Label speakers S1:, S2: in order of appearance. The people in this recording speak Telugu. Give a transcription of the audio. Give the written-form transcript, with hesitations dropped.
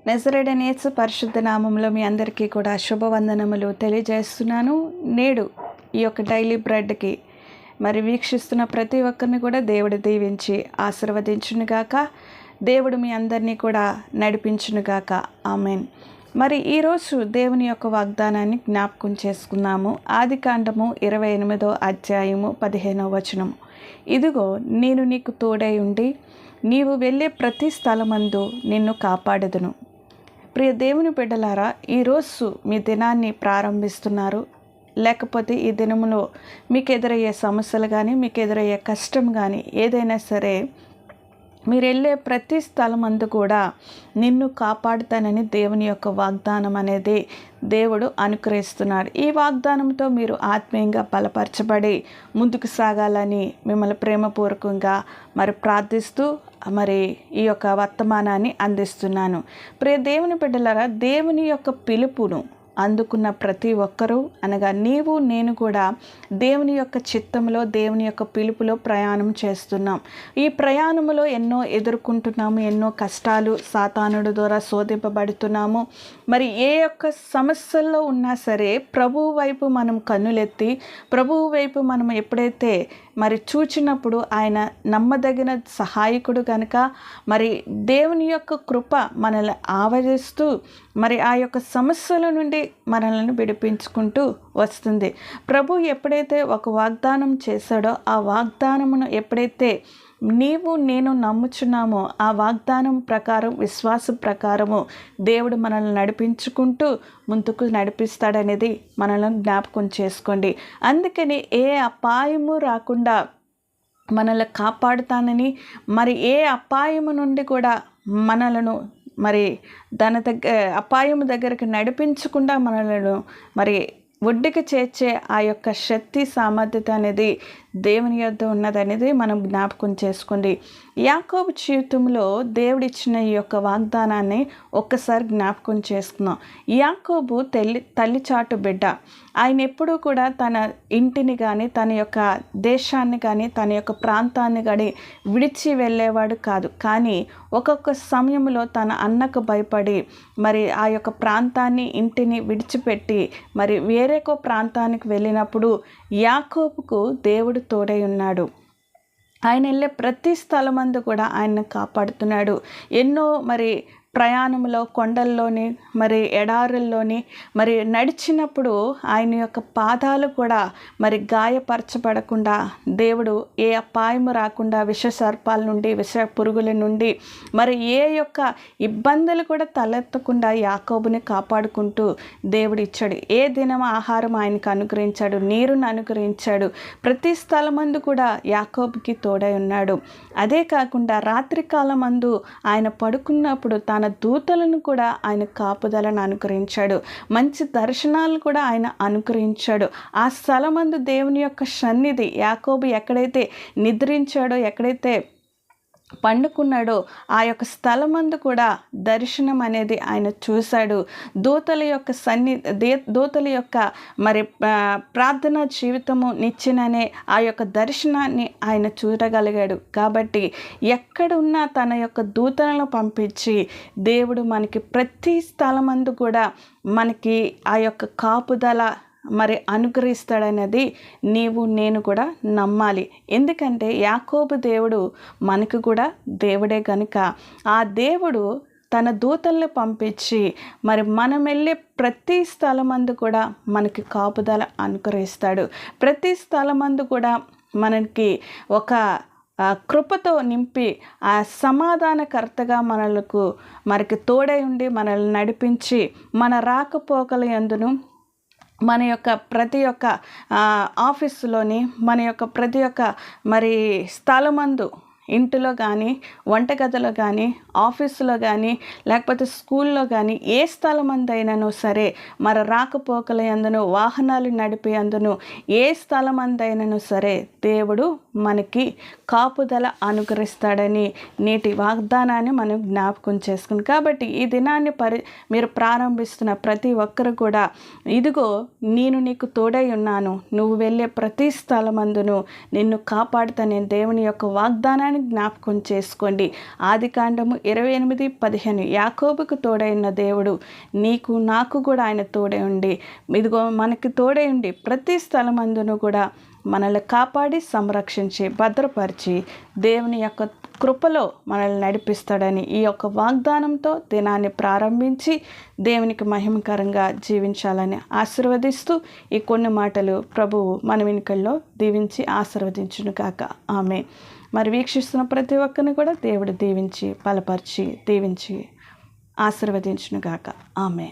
S1: నజరేయుడైన యేసు పరిశుద్ధ నామంలో మీ అందరికీ కూడా శుభవందనములు తెలియజేస్తున్నాను. నేడు ఈ యొక్క డైలీ బ్రెడ్కి మరి వీక్షిస్తున్న ప్రతి ఒక్కరిని కూడా దేవుడు దీవించి ఆశీర్వదించునుగాక. దేవుడు మీ అందరినీ కూడా నడిపించునుగాక. ఆమెన్. మరి ఈరోజు దేవుని యొక్క వాగ్దానాన్ని జ్ఞాపకం చేసుకున్నాము. ఆదికాండము 28వ అధ్యాయము 15వ వచనము. ఇదిగో నేను నీకు తోడై ఉండి నీవు వెళ్ళే ప్రతి స్థలమందు నిన్ను కాపాడదును. ప్రియ దేవుని బిడ్డలారా, ఈరోజు మీ దినాన్ని ప్రారంభిస్తున్నారు, లేకపోతే ఈ దినములో మీకు ఎదురయ్యే సమస్యలు కానీ మీకు ఎదురయ్యే కష్టం కానీ ఏదైనా సరే, మీరు వెళ్ళే ప్రతి స్థలమందు కూడా నిన్ను కాపాడుతానని దేవుని యొక్క వాగ్దానం అనేది దేవుడు అనుగ్రహిస్తున్నాడు. ఈ వాగ్దానంతో మీరు ఆత్మీయంగా బలపరచబడి ముందుకు సాగాలని మిమ్మల్ని ప్రేమపూర్వకంగా మరి ప్రార్థిస్తూ మరి ఈ యొక్క వర్తమానాన్ని అందిస్తున్నాను. ప్రియ దేవుని బిడ్డలారా, దేవుని యొక్క పిలుపును అందుకున్న ప్రతి ఒక్కరూ, అనగా నీవు నేను కూడా దేవుని యొక్క చిత్తంలో దేవుని యొక్క పిలుపులో ప్రయాణం చేస్తున్నాం. ఈ ప్రయాణంలో ఎన్నో ఎదుర్కొంటున్నాము, ఎన్నో కష్టాలు సాతానుడు ద్వారా శోధింపబడుతున్నాము. మరి ఏ యొక్క సమస్యల్లో ఉన్నా సరే ప్రభువు వైపు మనం కన్నులెత్తి ప్రభువు వైపు మనం ఎప్పుడైతే మరి చూచినప్పుడు ఆయన నమ్మదగిన సహాయకుడు కనుక మరి దేవుని యొక్క కృప మనల్ని ఆవరిస్తూ మరి ఆ యొక్క సమస్యల నుండి మనల్ని విడిపించుకుంటూ వస్తుంది. ప్రభు ఎప్పుడైతే ఒక వాగ్దానం చేశాడో ఆ వాగ్దానమును ఎప్పుడైతే నీవు నేను నమ్ముచున్నామో ఆ వాగ్దానం ప్రకారం, విశ్వాసం ప్రకారము దేవుడు మనల్ని నడిపించుకుంటూ ముందుకు నడిపిస్తాడనేది మనల్ని జ్ఞాపకం చేసుకోండి. అందుకని ఏ అపాయము రాకుండా మనల్ని కాపాడుతానని, మరి ఏ అపాయము నుండి కూడా మనలను మరి అపాయము దగ్గరికి నడిపించకుండా మనలను మరి ఒడ్డుకి చేర్చే ఆ యొక్క శక్తి సామర్థ్యత అనేది దేవుని యొద్ద ఉన్నదనేది మనం జ్ఞాపకం చేసుకోండి. యాకోబు జీవితంలో దేవుడిచ్చిన ఈ యొక్క వాగ్దానాన్ని ఒక్కసారి జ్ఞాపకం చేసుకుందాం. యాకోబు తల్లి చాటు బిడ్డ. ఆయన ఎప్పుడూ కూడా తన ఇంటిని కానీ తన యొక్క దేశాన్ని కానీ తన యొక్క ప్రాంతాన్ని కానీ విడిచి వెళ్ళేవాడు కాదు. కానీ ఒక్కొక్క సమయంలో తన అన్నకు భయపడి మరి ఆ యొక్క ప్రాంతాన్ని, ఇంటిని విడిచిపెట్టి మరి వేరేకో ప్రాంతానికి వెళ్ళినప్పుడు యాకోబుకు దేవుడు తోడై ఉన్నాడు. ఆయన వెళ్ళే ప్రతి స్థలమందు కూడా ఆయన్ని కాపాడుతున్నాడు. ఎన్నో మరి ప్రయాణంలో కొండల్లోని మరి ఎడారుల్లోని మరి నడిచినప్పుడు ఆయన యొక్క పాదాలు కూడా మరి గాయపరచబడకుండా దేవుడు ఏ అపాయము రాకుండా విష సర్పాల నుండి, విష పురుగుల నుండి మరి ఏ యొక్క ఇబ్బందులు కూడా తలెత్తకుండా యాకోబుని కాపాడుకుంటూ దేవుడు ఇచ్చాడు. ఏ దినం ఆహారం ఆయనకు అనుగ్రహించాడు, నీరును అనుగ్రహించాడు. ప్రతి స్థలమందు కూడా యాకోబుకి తోడై ఉన్నాడు. అదే కాకుండా రాత్రికాలమందు ఆయన పడుకున్నప్పుడు తన దూతలను కూడా ఆయన కాపుదలను అనుగ్రహించాడు. మంచి దర్శనాలు కూడా ఆయన అనుగ్రహించాడు. ఆ స్థలమందు దేవుని యొక్క సన్నిధి, యాకోబు ఎక్కడైతే నిద్రించాడో, ఎక్కడైతే పండుకున్నాడో ఆ యొక్క స్థలమందు కూడా దర్శనం అనేది ఆయన చూశాడు. దూతల యొక్క మరి ప్రార్థనా జీవితము నిచ్చిననే ఆ యొక్క దర్శనాన్ని ఆయన చూడగలిగాడు. కాబట్టి ఎక్కడున్నా తన యొక్క దూతలను పంపించి దేవుడు మనకి ప్రతి స్థలమందు కూడా మనకి ఆ యొక్క కాపుదల మరి అనుగ్రహిస్తాడనేది నీవు నేను కూడా నమ్మాలి. ఎందుకంటే యాకోబు దేవుడు మనకు కూడా దేవుడే కనుక ఆ దేవుడు తన దూతల్ని పంపించి మరి మనం వెళ్ళే ప్రతి స్థలమందు కూడా మనకి కాపుదల అనుగ్రహిస్తాడు. ప్రతి స్థలమందు కూడా మనకి ఒక కృపతో నింపి ఆ సమాధానకర్తగా మనకి తోడై ఉండి మనల్ని నడిపించి మన రాకపోకల యందును, మన యొక్క ప్రతి ఒక్క ఆఫీసులోని, మన యొక్క ప్రతి ఒక్క మరి స్థలమందు, ఇంటిలో కానీ, వంటగదిలో కానీ, ఆఫీసులో కానీ, లేకపోతే స్కూల్లో కానీ, ఏ స్థలమందైనాను సరే మరి రాకపోకల యందును, వాహనాలు నడిపే అందును, ఏ స్థలమందైనాను సరే దేవుడు మనకి కాపుదల అనుగ్రహిస్తాడని నేటి వాగ్దానాన్ని మనం జ్ఞాపకం చేసుకుని, కాబట్టి ఈ దినాన్ని మీరు ప్రారంభిస్తున్న ప్రతి ఒక్కరు కూడా, ఇదిగో నేను నీకు తోడై ఉన్నాను, నువ్వు వెళ్ళే ప్రతి స్థలమందును నిన్ను కాపాడుతానే దేవుని యొక్క వాగ్దానాన్ని జ్ఞాపకం చేసుకోండి. ఆదికాండము 28:15 యాకోబుకు తోడైన దేవుడు నీకు నాకు కూడా ఆయన తోడై ఉండి, ఇదిగో మనకి తోడై ఉండి ప్రతి స్థలమందును కూడా మనల్ని కాపాడి సంరక్షించి భద్రపరిచి దేవుని యొక్క కృపలో మనల్ని నడిపిస్తాడని ఈ యొక్క వాగ్దానంతో దినాన్ని ప్రారంభించి దేవునికి మహిమకరంగా జీవించాలని ఆశీర్వదిస్తూ ఈ కొన్ని మాటలు ప్రభువు మన వెనుకల్లో దీవించి ఆశీర్వదించును కాక. ఆమేన్. మరి వీక్షిస్తున్న ప్రతి ఒక్కరిని కూడా దేవుడు దీవించి బలపరిచి దీవించి ఆశీర్వదించును గాక. ఆమేన్.